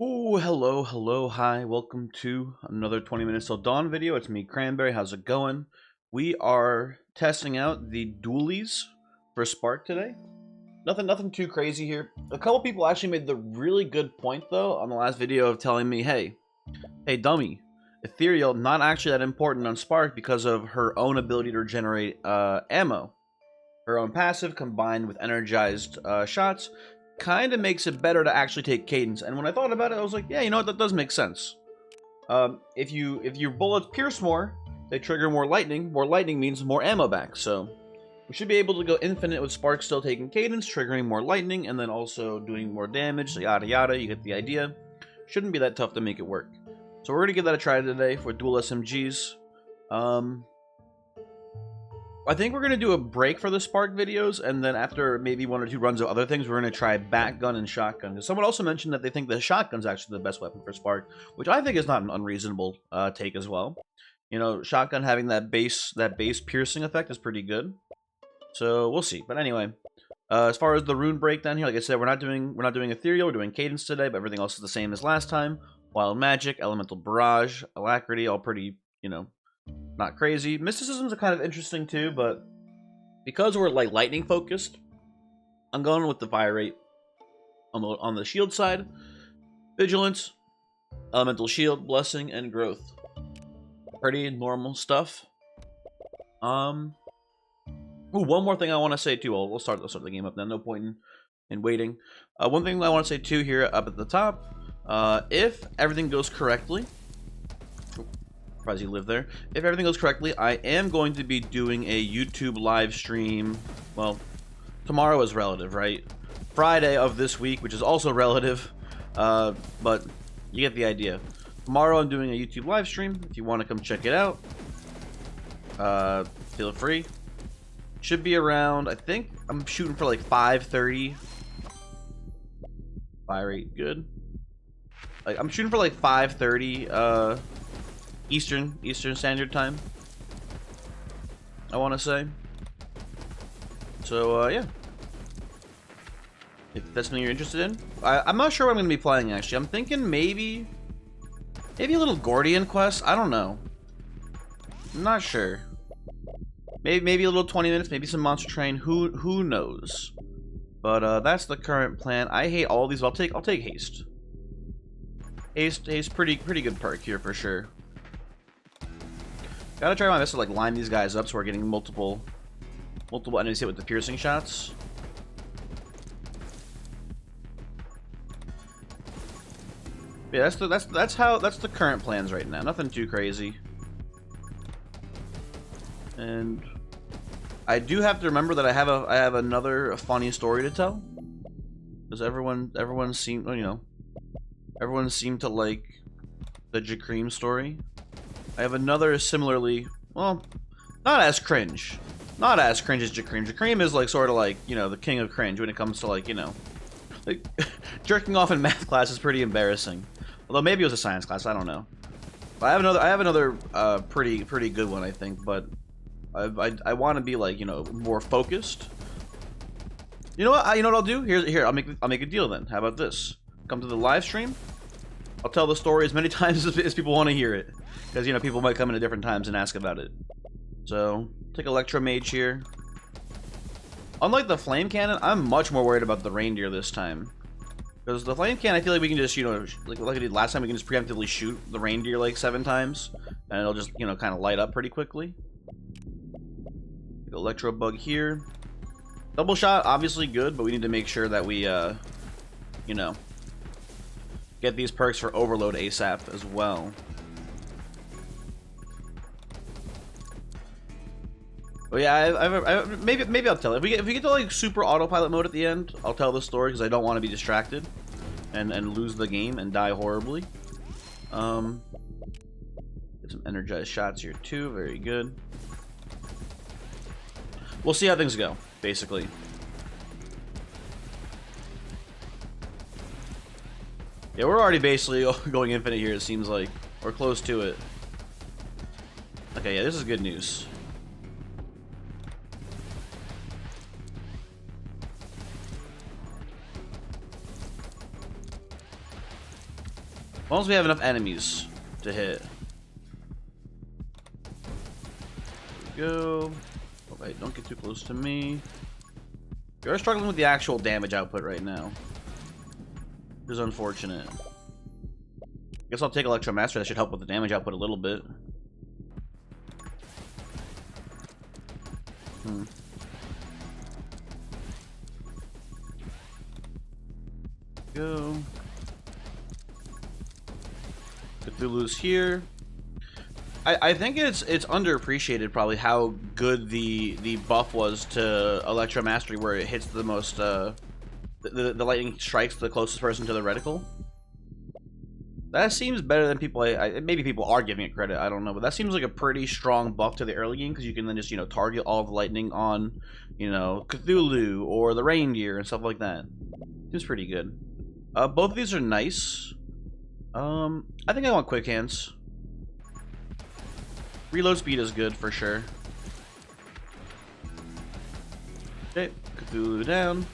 Oh, hello, hi. Welcome to another 20 minutes till dawn video. It's me, Cranberry. How's it going? We are testing out the Dualies for Spark today. Nothing too crazy here. A couple people actually made the really good point though on the last video of telling me, hey, dummy, Ethereal not actually that important on Spark because of her own ability to regenerate ammo. Her own passive combined with energized shots kind of makes it better to actually take cadence. And when I thought about it, I was like, yeah, you know what, that does make sense. If your bullets pierce more, they trigger more lightning. More lightning means more ammo back. So we should be able to go infinite with Spark still taking cadence, triggering more lightning, and then also doing more damage. So yada yada, you get the idea. Shouldn't be that tough to make it work. So we're gonna give that a try today for dual SMGs. I think we're going to do a break for the Spark videos, and then after maybe one or two runs of other things, we're going to try Batgun and Shotgun. Because someone also mentioned that they think the Shotgun's actually the best weapon for Spark, which I think is not an unreasonable take as well. You know, Shotgun having that base piercing effect is pretty good. So we'll see. But anyway, as far as the rune breakdown here, like I said, we're not doing Ethereal, we're doing Cadence today, but everything else is the same as last time. Wild Magic, Elemental Barrage, Alacrity, all pretty, you know, not crazy. Mysticisms are kind of interesting too, but because we're like lightning focused, I'm going with the fire rate on the shield side. Vigilance, elemental shield, blessing, and growth. Pretty normal stuff. Ooh, one more thing I want to say too. We'll start the game up now. No point in waiting. One thing I want to say too here up at the top. If everything goes correctly. Surprised you live there. If everything goes correctly, I am going to be doing a YouTube live stream. Well, tomorrow is relative, right? Friday of this week, which is also relative, but you get the idea. Tomorrow I'm doing a YouTube live stream. If you want to come check it out, feel free. Should be around, I think I'm shooting for like 5:30. Fire rate, good. Like, I'm shooting for like 5:30, Eastern Standard Time, I want to say. So, yeah. If that's something you're interested in. I'm not sure what I'm going to be playing, actually. I'm thinking maybe a little Gordian quest. I don't know. I'm not sure. Maybe a little 20 minutes, maybe some Monster Train. Who knows? But, that's the current plan. I hate all these. I'll take Haste. Haste, pretty good perk here for sure. Gotta try my best to like line these guys up so we're getting multiple enemies hit with the piercing shots. Yeah, that's the current plans right now. Nothing too crazy. And I do have to remember that I have another funny story to tell. Because everyone seemed, you know, everyone seemed to like the Jacreem story. I have another similarly, well, not as cringe as Jacreem. Jacreem is like sort of like, you know, the king of cringe when it comes to like, you know, like jerking off in math class is pretty embarrassing. Although maybe it was a science class, I don't know. But I have another pretty good one, I think. But I want to be like, you know, more focused. You know what? I'll do? Here, I'll make a deal then. How about this? Come to the live stream. I'll tell the story as many times as people want to hear it. Because, you know, people might come in at different times and ask about it. So, take Electro Mage here. Unlike the Flame Cannon, I'm much more worried about the Reindeer this time. Because the Flame Cannon, I feel like we can just, you know, like I did last time, we can just preemptively shoot the Reindeer like 7 times. And it'll just, you know, kind of light up pretty quickly. Take Electro Bug here. Double shot, obviously good, but we need to make sure that we, you know, get these perks for Overload ASAP as well. But yeah, maybe I'll tell it. If we get to like super autopilot mode at the end, I'll tell the story because I don't want to be distracted and lose the game and die horribly. Get some energized shots here too. Very good. We'll see how things go, basically. Yeah, we're already basically going infinite here, it seems like. We're close to it. Okay, yeah, this is good news. long as we have enough enemies to hit. There we go. Oh, wait, don't get too close to me. You're struggling with the actual damage output right now. Which is unfortunate. Guess I'll take Electromaster. That should help with the damage output a little bit. Go. Cthulhu's here. I think it's underappreciated probably how good the buff was to Electromastery, where it hits the most the lightning strikes the closest person to the reticle. That seems better than people. Maybe people are giving it credit. I don't know, but that seems like a pretty strong buff to the early game, because you can then just target all the lightning on Cthulhu or the Reindeer and stuff like that. Seems pretty good. Both of these are nice. I think I want quick hands. Reload speed is good for sure. Okay, Cthulhu down.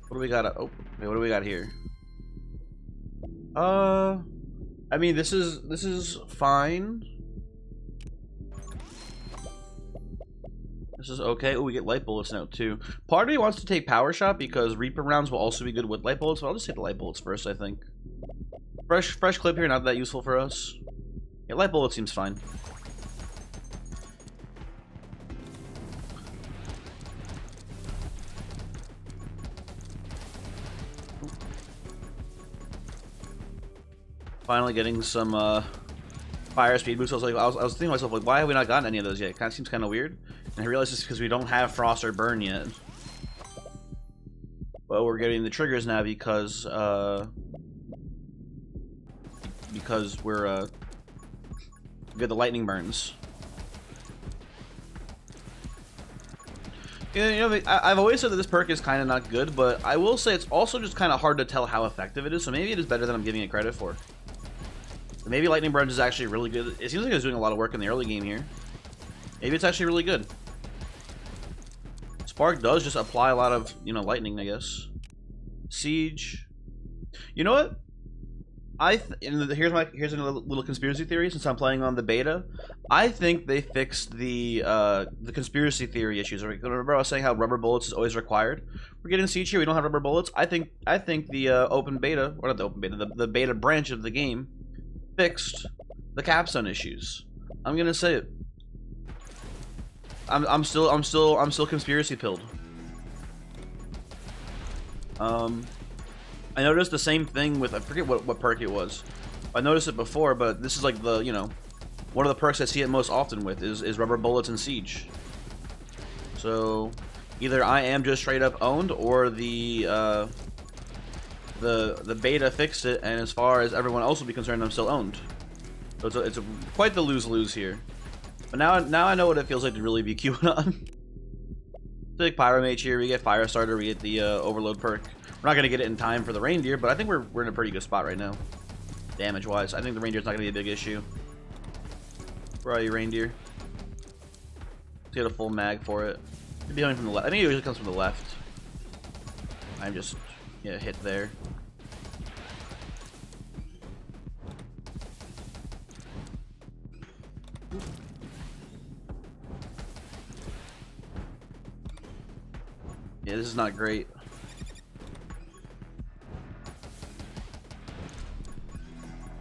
What do we got? Oh, wait, what do we got here? I mean, this is fine. This is okay. Oh, we get light bullets now too. Part of me wants to take power shot because Reaper rounds will also be good with light bullets, but I'll just take the light bullets first, I think. Fresh clip here, not that useful for us. Yeah, light bullet seems fine. Finally getting some fire speed boost. I was thinking to myself, like, why have we not gotten any of those yet? It kind of seems kind of weird. And I realized it's because we don't have Frost or Burn yet. But we're getting the triggers now because we're we get the lightning burns. Yeah, I've always said that this perk is kind of not good, but I will say it's also just kind of hard to tell how effective it is. So maybe it is better than I'm giving it credit for. Maybe Lightning Burns is actually really good. It seems like it's doing a lot of work in the early game here. Maybe it's actually really good. Spark does just apply a lot of, lightning, I guess. Siege. You know what? Here's another little conspiracy theory, since I'm playing on the beta. I think they fixed the conspiracy theory issues. Remember I was saying how rubber bullets is always required? We're getting Siege here. We don't have rubber bullets. I think the open beta, or not the open beta, the beta branch of the game fixed the capstone issues. I'm gonna say it. I'm still conspiracy pilled. I noticed the same thing with, I forget what perk it was. I noticed it before, but this is like the, one of the perks I see it most often with is rubber bullets and Siege. So either I am just straight up owned, or the beta fixed it, and as far as everyone else will be concerned, I'm still owned. So it's quite the lose-lose here. But now I know what it feels like to really be queuing on. Take Pyromage here, we get Firestarter, we get the Overload perk. We're not going to get it in time for the Reindeer, but I think we're in a pretty good spot right now. Damage-wise, I think the Reindeer's not going to be a big issue. Where are you, Reindeer? Let's get a full mag for it. It'd be coming from the left. I think it usually comes from the left. I'm just, hit there. Yeah, this is not great.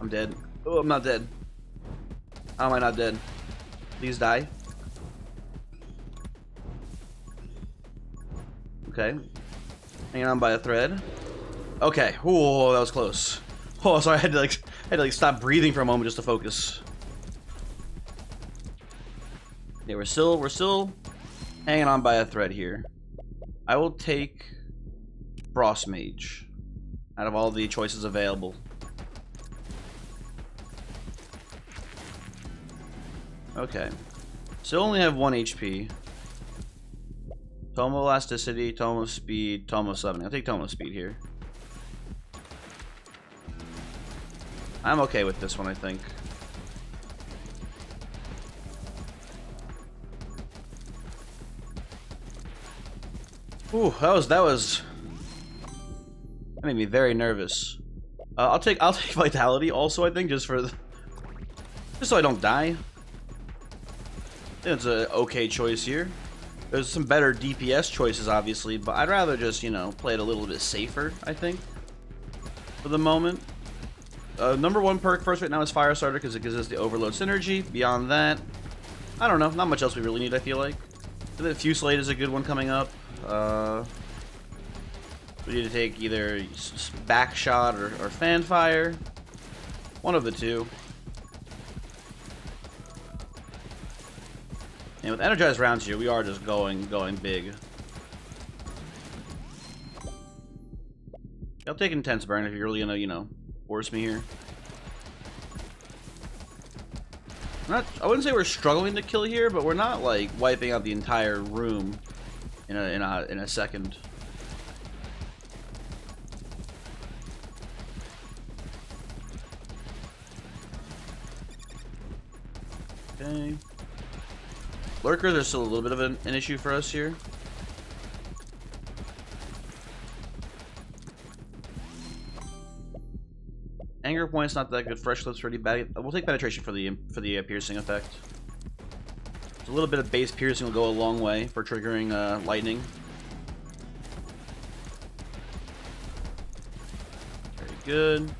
I'm dead. Oh, I'm not dead. How am I not dead? Please die. Okay. Hanging on by a thread. Okay. Oh, that was close. Oh, sorry. I had to stop breathing for a moment just to focus. Yeah, we're still hanging on by a thread here. I will take Frost Mage out of all the choices available. Okay. Still only have 1 HP. Tome of Elasticity, Tome of Speed, Tome of Summoning. I'll take Tome of Speed here. I'm okay with this one, I think. Ooh, that was That made me very nervous. I'll take vitality also, I think, just so I don't die. I think it's an okay choice here. There's some better DPS choices, obviously, but I'd rather just, you know, play it a little bit safer, I think, for the moment. Number 1 perk first right now is Firestarter because it gives us the Overload synergy. Beyond that, I don't know. Not much else we really need, I feel like. And then Fusillade is a good one coming up. We need to take either Backshot or Fanfire. One of the two. And with Energized rounds here, we are just going big. I'll take Intense Burn if you're really gonna, you know, force me here. I wouldn't say we're struggling to kill here, but we're not like wiping out the entire room in a second. Okay. Lurkers are still a little bit of an issue for us here. Anger Point's not that good. Fresh Lips pretty bad. We'll take Penetration for the piercing effect. A little bit of base piercing will go a long way for triggering lightning. Very good.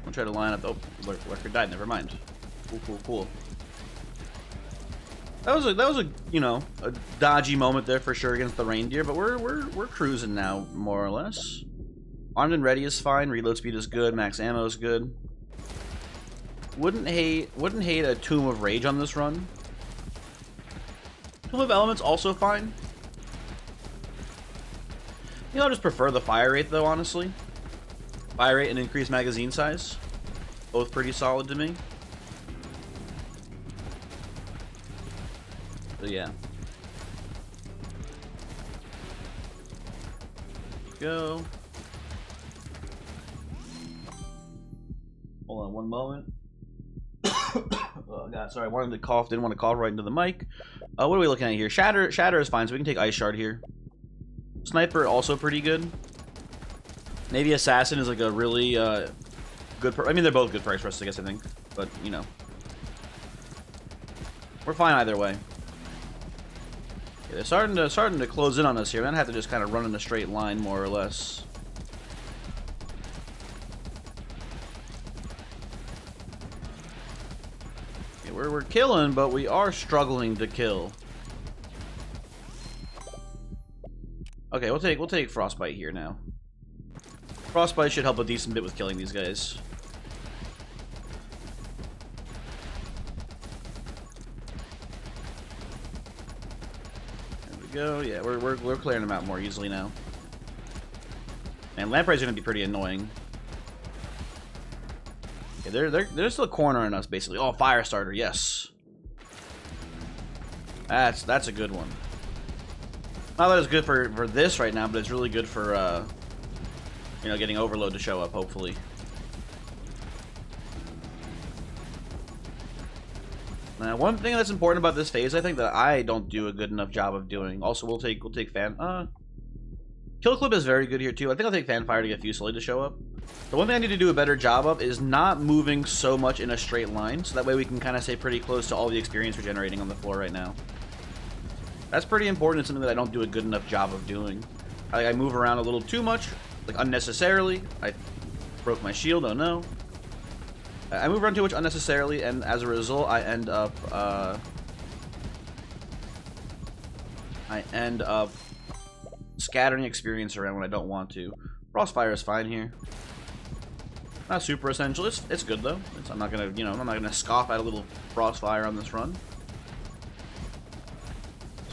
I'll try to line up. Oh, Lurker died. Never mind. Cool. That was a you know, a dodgy moment there for sure against the Reindeer, but we're cruising now more or less. Armed and Ready is fine. Reload speed is good. Max ammo is good. Wouldn't hate a Tomb of Rage on this run. Tomb of Elements also fine. You know, I just prefer the fire rate though, honestly. Fire rate and increased magazine size, both pretty solid to me. So yeah. Go. Hold on one moment. Oh god, sorry, I wanted to cough, didn't want to cough right into the mic. What are we looking at here? Shatter is fine, so we can take Ice Shard here. Sniper also pretty good. Maybe Assassin is like a really good I mean, they're both good perks for us, I guess, I think. But, you know. We're fine either way. Okay, they're starting to close in on us here. We're gonna have to just kind of run in a straight line, more or less. Okay, we're killing, but we are struggling to kill. Okay, we'll take Frostbite here now. Frostbite should help a decent bit with killing these guys. There we go. Yeah, we're clearing them out more easily now. And Lamprey's gonna be pretty annoying. Okay, they're still cornering us basically. Oh, Firestarter, yes. That's a good one. Not that it's good for this right now, but it's really good for you know, getting Overload to show up, hopefully. Now, one thing that's important about this phase, I think, that I don't do a good enough job of doing. Also, we'll take Kill Clip is very good here too. I think I'll take Fanfire to get Fusillade to show up. The one thing I need to do a better job of is not moving so much in a straight line, so that way we can kind of stay pretty close to all the experience we're generating on the floor right now. That's pretty important. It's something that I don't do a good enough job of doing. I move around a little too much. Like, unnecessarily. I broke my shield, oh no. I move around too much unnecessarily, and as a result, I end up scattering experience around when I don't want to. Frostfire is fine here. Not super essential. It's good though. I'm not gonna, you know, I'm not gonna scoff at a little Frostfire on this run.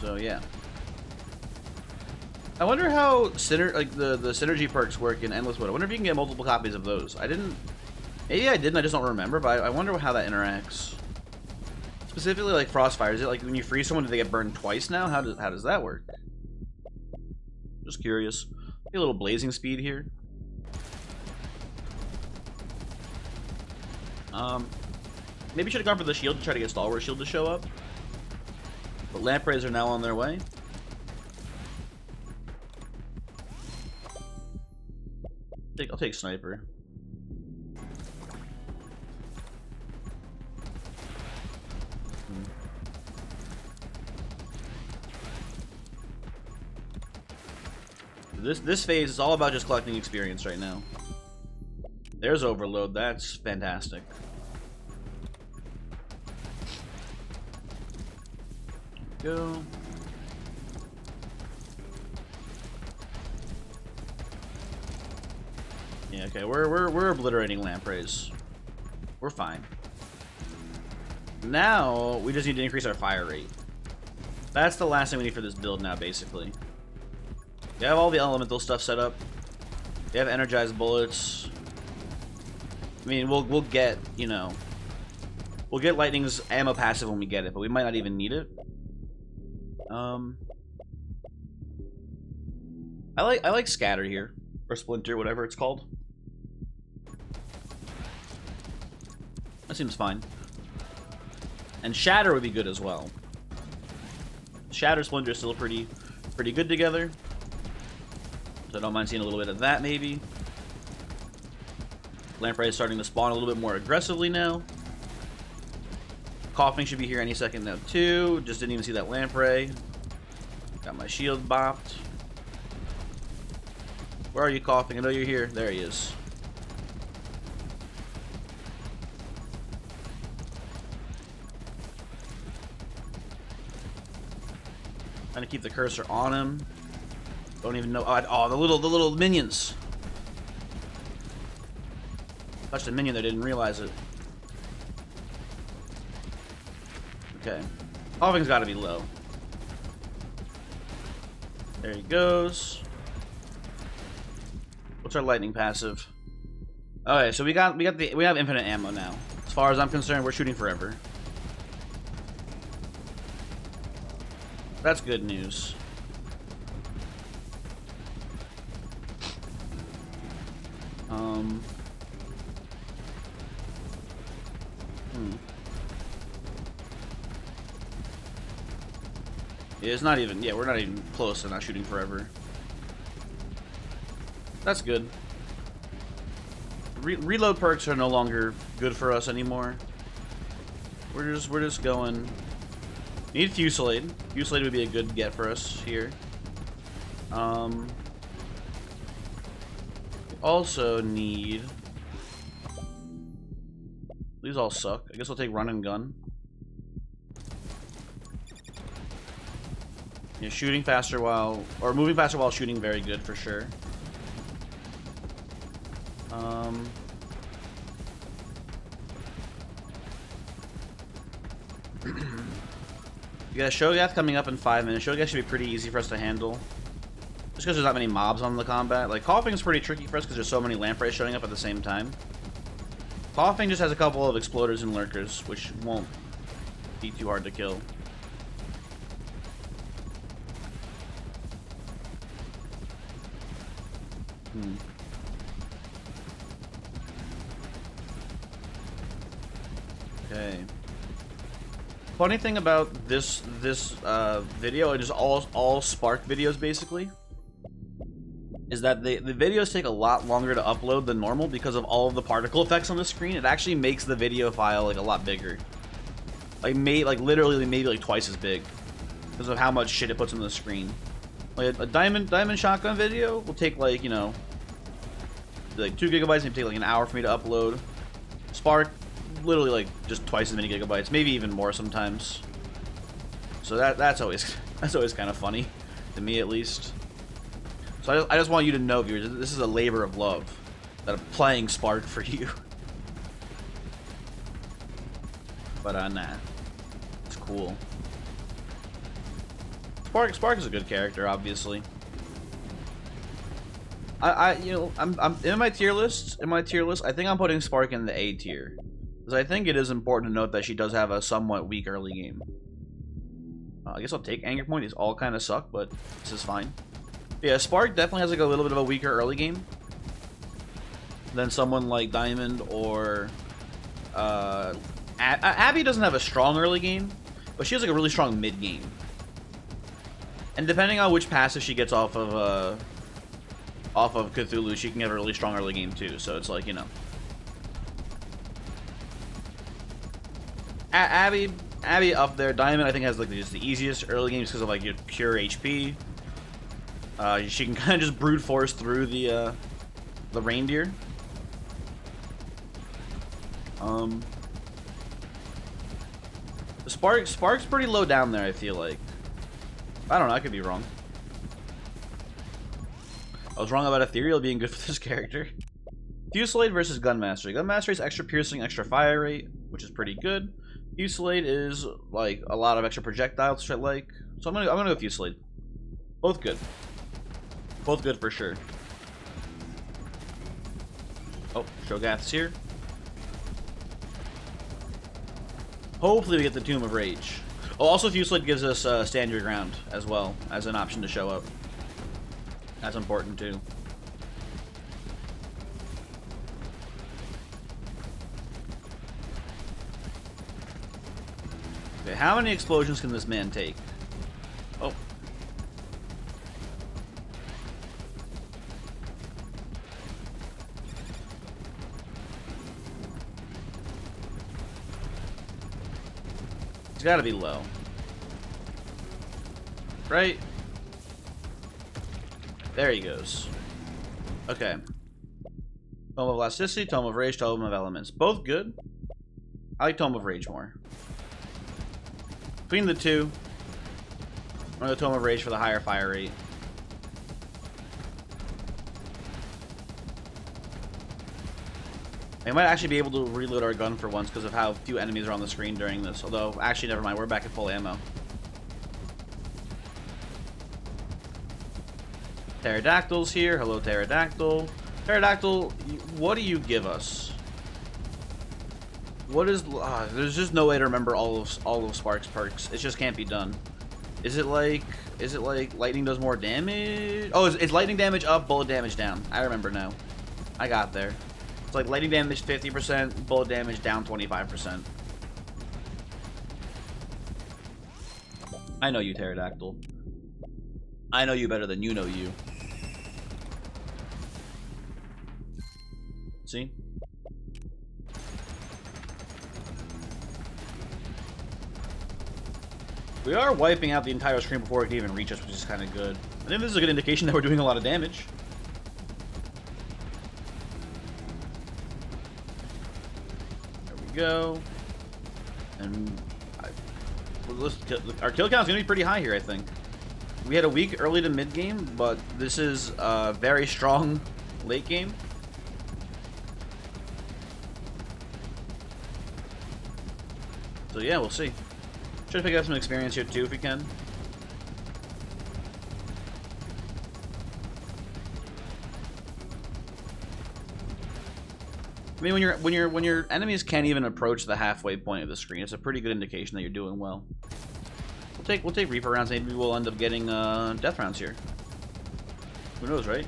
So yeah. I wonder how the synergy perks work in Endless Wood. I wonder if you can get multiple copies of those. Maybe I didn't, I just don't remember, but I wonder how that interacts. Specifically like Frostfire, is it like when you freeze someone, do they get burned twice now? How does that work? Just curious. Get a little blazing speed here. Maybe should have gone for the shield to try to get Stalwart Shield to show up. But lampreys are now on their way. I'll take sniper. This phase is all about just collecting experience right now. There's overload. That's fantastic. Go. Yeah, okay, we're obliterating lampreys. We're fine. Now we just need to increase our fire rate. That's the last thing we need for this build now, basically. We have all the elemental stuff set up. We have energized bullets. I mean, we'll get, you know, we'll get lightning's ammo passive when we get it, but we might not even need it. I like scatter here, or splinter, whatever it's called. That seems fine. And shatter would be good as well. Shatter, splinter is still pretty good together. So I don't mind seeing a little bit of that, maybe. Lamprey is starting to spawn a little bit more aggressively now. Coughing should be here any second now, too. Just didn't even see that lamprey. Got my shield bopped. Where are you, Coughing? I know you're here. There he is. Trying to keep the cursor on him. Don't even know. Oh, the little minions. Touched a minion that didn't realize it. Okay. Coughing's got to be low. There he goes. What's our lightning passive? Okay, so we have infinite ammo now. As far as I'm concerned, we're shooting forever. That's good news. Yeah, it's not even. Yeah, we're not even close to not shooting forever. That's good. Reload perks are no longer good for us anymore. We're just going. Need Fusillade. Fusillade would be a good get for us here. Also need. These all suck. I guess I'll take run and gun. Yeah, shooting faster while, or moving faster while shooting, very good for sure. We got a Shogath coming up in 5 minutes. Shogath should be pretty easy for us to handle. Just because there's not many mobs on the combat. Like, Coughing is pretty tricky for us because there's so many lampreys showing up at the same time. Coughing just has a couple of exploders and lurkers, which won't be too hard to kill. Okay. Funny thing about this video, it is all Spark videos basically, is that the videos take a lot longer to upload than normal because of all of the particle effects on the screen. It actually makes the video file like a lot bigger, like literally maybe like twice as big because of how much shit it puts on the screen. Like a diamond shotgun video will take like, you know, like 2 gigabytes, and take like an hour for me to upload. Spark, literally like just twice as many gigabytes, maybe even more sometimes. So that's always kind of funny to me, at least. So I just want you to know, viewers, this is a labor of love that I'm playing Spark for you. But nah, it's cool. Spark is a good character, obviously. You know, I'm in my tier list. I think I'm putting Spark in the A tier, because I think it is important to note that she does have a somewhat weak early game. I guess I'll take Anger Point. These all kind of suck, but this is fine. Yeah, Spark definitely has like a little bit of a weaker early game than someone like Diamond or Abby doesn't have a strong early game, but she has like a really strong mid game. And depending on which passive she gets off of Cthulhu, she can get a really strong early game too. So it's like, you know, Abby up there. Diamond I think has like just the easiest early games because of like your pure HP. She can kind of just brute force through the reindeer. Spark's pretty low down there, I feel like. I don't know, I could be wrong. I was wrong about Ethereal being good for this character. Fusillade versus Gun Mastery. Gun Mastery is extra piercing, extra fire rate, which is pretty good. Fusillade is like a lot of extra projectiles, which I like. So I'm gonna go Fusillade. Both good. Both good for sure. Oh, Shogath's here. Hopefully we get the Tomb of Rage. Oh, also Fusillade gives us Stand Your Ground as well as an option to show up. That's important too. Okay, how many explosions can this man take? Oh. It's gotta be low. Right? There he goes. Okay. Tome of Elasticity, Tome of Rage, Tome of Elements. Both good. I like Tome of Rage more. Between the two, I'm gonna go Tome of Rage for the higher fire rate. I might actually be able to reload our gun for once because of how few enemies are on the screen during this. Although, actually, never mind. We're back at full ammo. Pterodactyl's here. Hello, Pterodactyl. Pterodactyl, what do you give us? What is... there's just no way to remember all of Spark's perks. It just can't be done. Is it like lightning does more damage? Oh, it's lightning damage up, bullet damage down. I remember now. I got there. It's like lightning damage 50%, bullet damage down 25%. I know you, Pterodactyl. I know you better than you know you. See? We are wiping out the entire screen before it can even reach us, which is kind of good. I think this is a good indication that we're doing a lot of damage. Go, and our kill count is gonna be pretty high here. I think we had a weak early to mid game, but this is a very strong late game. So yeah, we'll see. Try to pick up some experience here too if we can. I mean, when your enemies can't even approach the halfway point of the screen, it's a pretty good indication that you're doing well. We'll take Reaper rounds. Maybe we'll end up getting death rounds here. Who knows, right?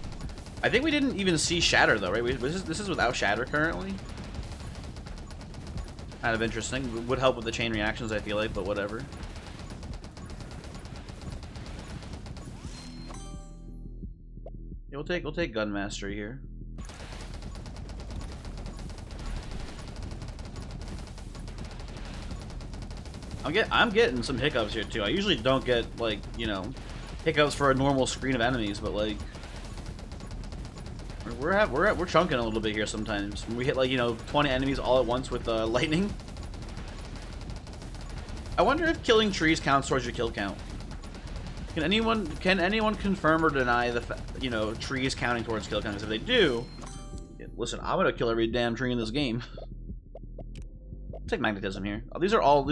I think we didn't even see Shatter though, right? This is without Shatter currently. Kind of interesting. Would help with the chain reactions, I feel like, but whatever. Yeah, we'll take Gun Mastery here. I'm getting some hiccups here too. I usually don't get like, you know, hiccups for a normal screen of enemies, but like we're chunking a little bit here sometimes. When we hit like, you know, 20 enemies all at once with lightning. I wonder if killing trees counts towards your kill count. Can anyone confirm or deny the you know, trees counting towards kill count? Because if they do, listen, I'm gonna kill every damn tree in this game. Take magnetism here. These are all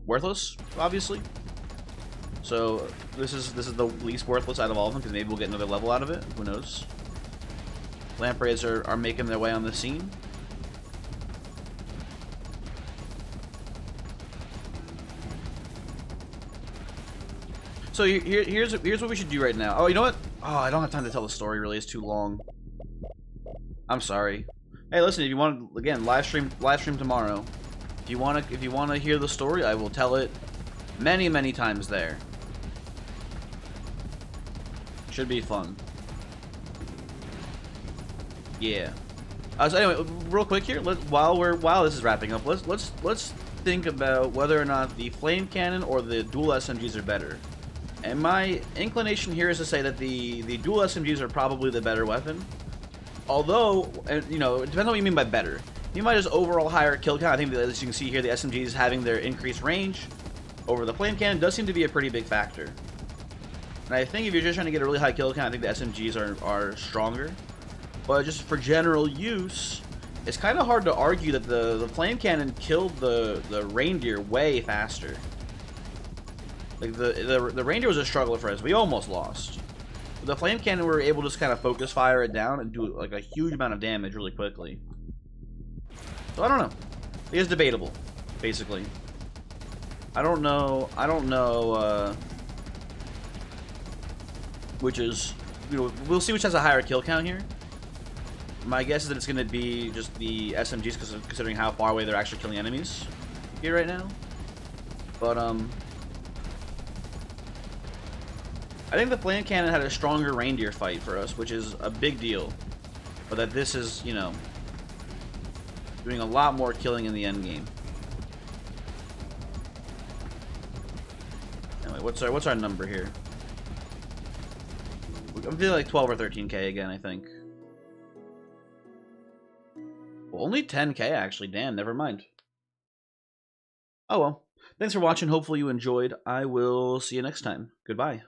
worthless, obviously. So this is the least worthless out of all of them because maybe we'll get another level out of it. Who knows? Lampreys are making their way on the scene. So here's what we should do right now. Oh, you know what? Oh, I don't have time to tell the story. Really, it's too long. I'm sorry. Hey, listen, if you want, again, live stream tomorrow. If you wanna hear the story, I will tell it Many, many times there. Should be fun. Yeah. So anyway, real quick here, while this is wrapping up, let's think about whether or not the flame cannon or the dual SMGs are better. And my inclination here is to say that the dual SMGs are probably the better weapon. Although, you know, it depends on what you mean by better. You might just overall higher kill count. I think that, as you can see here, the SMGs having their increased range over the flame cannon does seem to be a pretty big factor. And I think if you're just trying to get a really high kill count, I think the SMGs are stronger. But just for general use, it's kind of hard to argue that the flame cannon killed the reindeer way faster. Like the reindeer was a struggle for us. We almost lost. With the flame cannon, we were able to just kind of focus fire it down and do like a huge amount of damage really quickly. So I don't know. It is debatable, basically. I don't know. Which is, you know, we'll see which has a higher kill count here. My guess is that it's going to be just the SMGs, considering how far away they're actually killing enemies here right now. But I think the flame cannon had a stronger reindeer fight for us, which is a big deal. But that this is, you know, doing a lot more killing in the end game. Anyway, what's our number here? I'm feeling like 12 or 13k again, I think. Well, only 10k actually. Damn, never mind. Oh well. Thanks for watching. Hopefully you enjoyed. I will see you next time. Goodbye.